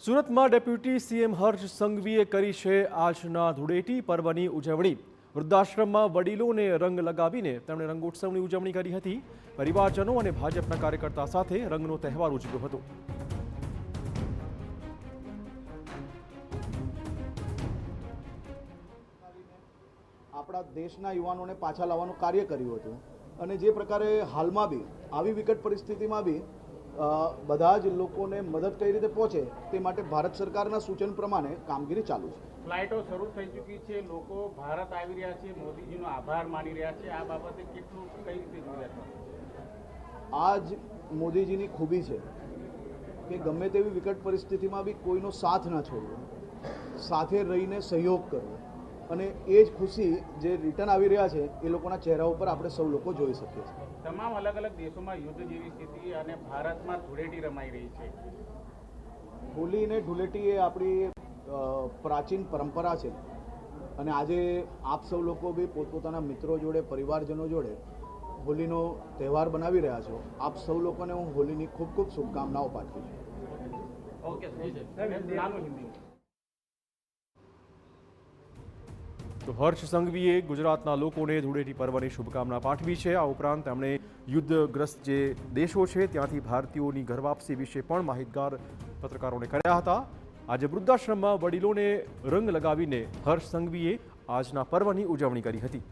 સુરત में deputy CM हर्ष संघवीए करी छे આજના ધૂળેટી પર્વની ઉજવણી। વૃદ્ધાશ્રમમાં વડીલોને રંગ લગાવીને તેમણે રંગોત્સવની ઉજવણી કરી હતી। પરિવારજનો અને ભાજપના કાર્યકર્તા સાથે રંગનો તહેવાર ઉજવ્યો હતો। આપણા દેશના યુવાનોને પાછા લાવવાનું કાર્ય કર્યું હતું અને જે પ્રકારે હાલમાં બી આવી વિકટ પરિસ્થિતિમાં બી બધા જ લોકોને મદદ કઈ રીતે પહોંચે તે માટે ભારત સરકારના સૂચન પ્રમાણે કામગીરી ચાલુ છે। ફ્લાઇટો શરૂ થઈ ચૂકી છે, લોકો ભારત આવી રહ્યા છે, મોદીજીનો આભાર માની રહ્યા છે। આ બાબતે કેટલું કઈ રીતે જોઈ રહ્યા છે? આ જ મોદીજીની ખૂબી છે કે ગમે તેવી વિકટ પરિસ્થિતિમાં બી કોઈનો સાથ ના છોડવો, સાથે રહીને સહયોગ કરવો અને એ જ ખુશી જે રિટર્ન આવી રહ્યા છે એ લોકોના ચહેરા ઉપર આપણે સૌ લોકો જોઈ શકીએ છીએ। તમામ અલગ અલગ દેશોમાં યુદ્ધ જેવી સ્થિતિ અને ભારતમાં ધૂળેટી રમાઈ રહી છે। હોલી ને ધૂળેટી એ આપણી પ્રાચીન પરંપરા છે અને આજે આપ સૌ લોકો બી પોતપોતાના મિત્રો જોડે, પરિવારજનો જોડે હોલીનો તહેવાર બનાવી રહ્યા છો। આપ સૌ લોકોને હું હોલીની ખૂબ ખૂબ શુભકામનાઓ પાઠવું છું। ઓકે, તો હર્ષ સંઘવીએ ગુજરાતના લોકોને ધૂળેટી પર્વની શુભકામના પાઠવી છે। આ ઉપરાંત તેમણે યુદ્ધગ્રસ્ત જે દેશો છે ત્યાંથી ભારતીયોની ઘર વાપસી વિશે પણ માહિતગાર પત્રકારોને કર્યા હતા। આજે વૃદ્ધાશ્રમમાં વડીલોને રંગ લગાવીને હર્ષ સંઘવીએ આજના પર્વની ઉજવણી કરી હતી।